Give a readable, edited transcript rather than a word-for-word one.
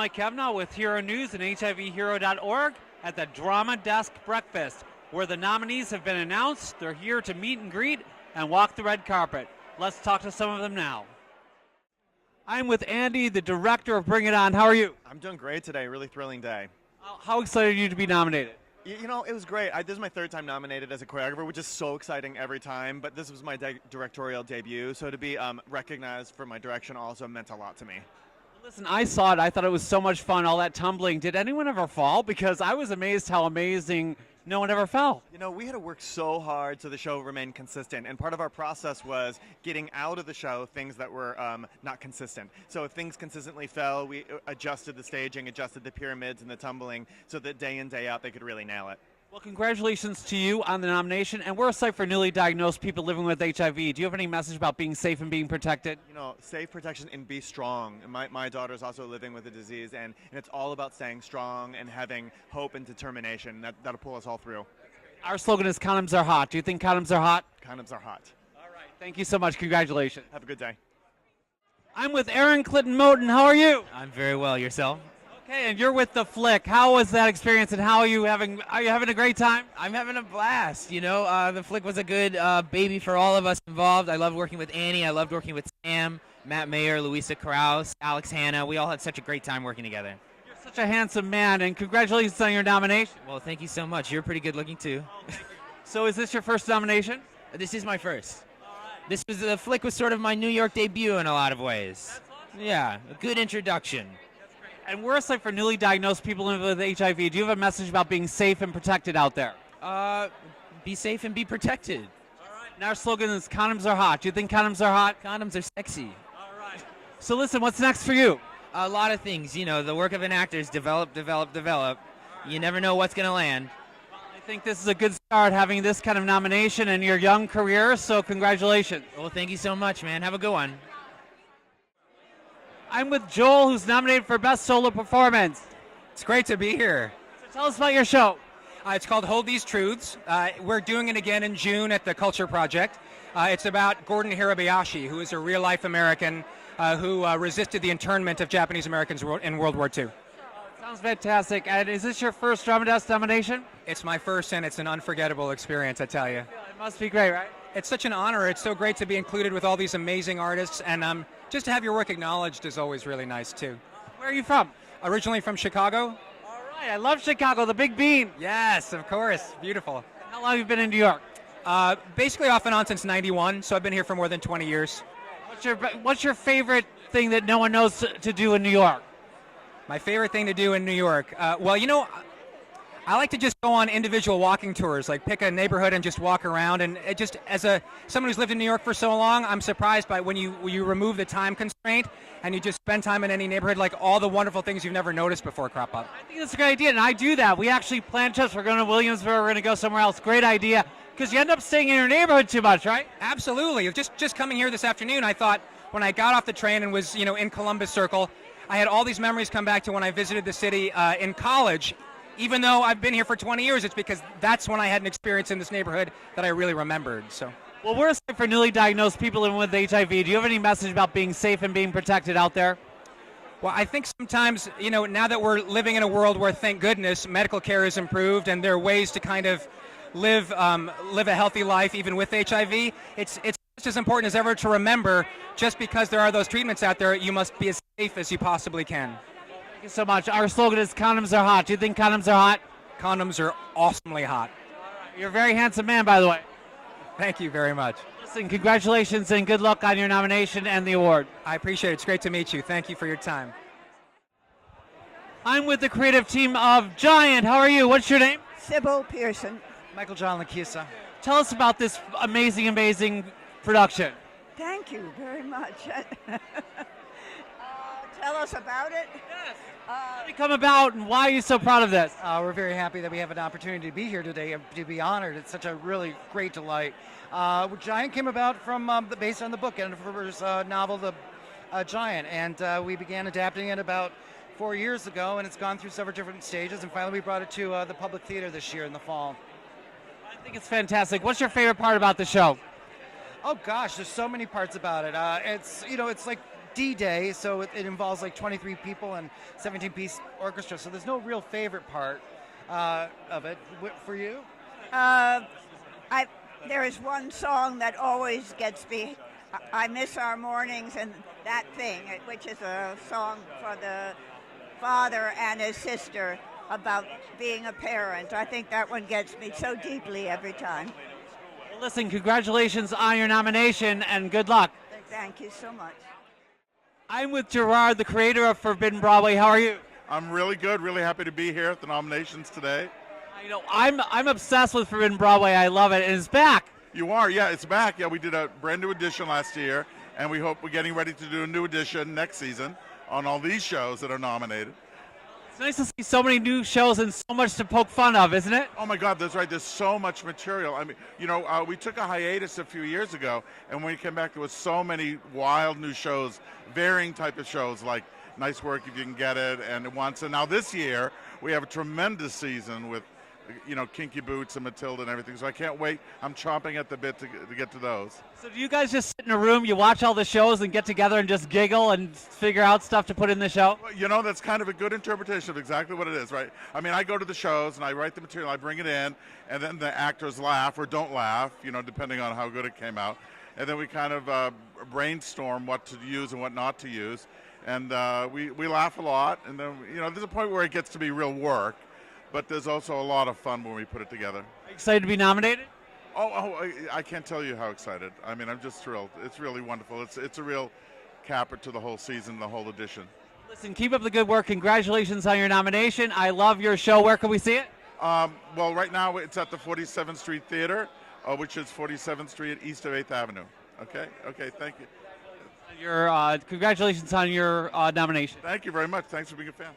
Mike Cavnaugh with Hero News and HIVHero.org at the Drama Desk Breakfast, where the nominees have been announced. They're here to meet and greet and walk the red carpet. Let's talk to some of them now. I'm with Andy, the director of Bring It On. How are you? I'm doing great today. Really thrilling day. How excited are you to be nominated? You know, it was great. This is my third time nominated as a choreographer, which is so exciting every time. But this was my directorial debut, so to be recognized for my direction also meant a lot to me. Listen, I saw it. I thought it was so much fun, all that tumbling. Did anyone ever fall? Because I was amazed how amazing no one ever fell. You know, we had to work so hard so the show remained consistent, and part of our process was getting out of the show things that were not consistent. So if things consistently fell, we adjusted the staging, adjusted the pyramids and the tumbling, so that day in, day out, they could really nail it. Well, congratulations to you on the nomination, and we're a site for newly diagnosed people living with HIV. Do you have any message about being safe and being protected? You know, safe, protection, and be strong. My daughter's also living with the disease, and it's all about staying strong and having hope and determination. That'll pull us all through. Our slogan is condoms are hot. Do you think condoms are hot? Condoms are hot. All right. Thank you so much. Congratulations. Have a good day. I'm with Arron Clifton Moten. How are you? I'm very well. Yourself? Okay, and you're with the flick. How was that experience, and how are you having a great time? I'm having a blast. You know, the flick was a good baby for all of us involved. I loved working with Annie. I loved working with Sam, Matt Mayer, Louisa Krause, Alex Hanna. We all had such a great time working together. You're such a handsome man, and congratulations on your nomination. Well, thank you so much. You're pretty good looking, too. So is this your first nomination? This is my first. All right. The flick was sort of my New York debut in a lot of ways. That's awesome. Yeah, a good introduction. And we're a site for newly diagnosed people living with HIV. Do you have a message about being safe and protected out there? Be safe and be protected. All right. And our slogan is condoms are hot. Do you think condoms are hot? Condoms are sexy. All right. So listen, what's next for you? A lot of things. You know, the work of an actor is develop, develop, develop. You never know what's going to land. I think this is a good start, having this kind of nomination in your young career, so congratulations. Well, thank you so much, man. Have a good one. I'm with Joel, who's nominated for Best Solo Performance. It's great to be here. So tell us about your show. It's called Hold These Truths. We're doing it again in June at the Culture Project. It's about Gordon Hirabayashi, who is a real-life American who resisted the internment of Japanese Americans in World War II. Sounds fantastic. And is this your first Drama Desk nomination? It's my first, and it's an unforgettable experience, I tell you. It must be great, right? It's such an honor. It's so great to be included with all these amazing artists, and just to have your work acknowledged is always really nice, too. Where are you from? Originally from Chicago. All right, I love Chicago, the Big Bean. Yes, of course. Beautiful. How long have you been in New York? Basically off and on since '91, so I've been here for more than 20 years. What's your favorite thing that no one knows to do in New York? My favorite thing to do in New York? Well, you know, I like to just go on individual walking tours, like pick a neighborhood and just walk around. And it just, as someone who's lived in New York for so long, I'm surprised by when you remove the time constraint and you just spend time in any neighborhood, like all the wonderful things you've never noticed before crop up. I think that's a great idea, and I do that. We actually plan trips. We're going to Williamsburg. We're going to go somewhere else. Great idea, because you end up staying in your neighborhood too much, right? Absolutely. Just coming here this afternoon, I thought when I got off the train and was, you know, in Columbus Circle, I had all these memories come back to when I visited the city in college. Even though I've been here for 20 years, it's because that's when I had an experience in this neighborhood that I really remembered. So, well, we're a site for newly diagnosed people living with HIV. Do you have any message about being safe and being protected out there? Well, I think sometimes, you know, now that we're living in a world where, thank goodness, medical care is improved and there are ways to kind of live a healthy life even with HIV, it's just as important as ever to remember, just because there are those treatments out there, you must be as safe as you possibly can. Thank you so much. Our slogan is condoms are hot. Do you think condoms are hot? Condoms are awesomely hot. You're a very handsome man, by the way. Thank you very much. Listen, congratulations and good luck on your nomination and the award. I appreciate it. It's great to meet you. Thank you for your time. I'm with the creative team of Giant. How are you? What's your name? Sybil Pearson. Michael John Lakisa. Tell us about this amazing production. Thank you very much. Tell us about it. Yes. How did it come about, and why are you so proud of this? We're very happy that we have an opportunity to be here today and to be honored. It's such a really great delight. Giant came about from based on the book, Jennifer's novel, The Giant, and we began adapting it about 4 years ago, and it's gone through several different stages, and finally we brought it to the public theater this year in the fall. I think it's fantastic. What's your favorite part about the show? Oh gosh, there's so many parts about it. It's like D-Day, so it involves like 23 people and 17-piece orchestra. So there's no real favorite part of it. For you? There is one song that always gets me. I miss our mornings and that thing, which is a song for the father and his sister about being a parent. I think that one gets me so deeply every time. Well, listen, congratulations on your nomination and good luck. Thank you so much. I'm with Geraad, the creator of Forbidden Broadway. How are you? I'm really good, really happy to be here at the nominations today. I'm obsessed with Forbidden Broadway. I love it, and it's back. You are, yeah, it's back. Yeah, we did a brand new edition last year, and we hope we're getting ready to do a new edition next season on all these shows that are nominated. It's nice to see so many new shows and so much to poke fun of, isn't it? Oh my God, that's right. There's so much material. I mean, we took a hiatus a few years ago, and when we came back, there was so many wild new shows, varying type of shows like Nice Work If You Can Get It, and Once. And now this year, we have a tremendous season with Kinky Boots and Matilda and everything. So I can't wait. I'm chomping at the bit to get to those. So do you guys just sit in a room, you watch all the shows and get together and just giggle and figure out stuff to put in the show? Well, that's kind of a good interpretation of exactly what it is, right? I mean, I go to the shows and I write the material, I bring it in, and then the actors laugh or don't laugh, depending on how good it came out. And then we kind of brainstorm what to use and what not to use. And we laugh a lot. And then, there's a point where it gets to be real work. But there's also a lot of fun when we put it together. Excited to be nominated? I can't tell you how excited. I mean, I'm just thrilled. It's really wonderful. It's a real capper to the whole season, the whole edition. Listen, keep up the good work. Congratulations on your nomination. I love your show. Where can we see it? Well, right now it's at the 47th Street Theater, which is 47th Street east of 8th Avenue. Okay, thank you. Congratulations on your nomination. Thank you very much. Thanks for being a fan.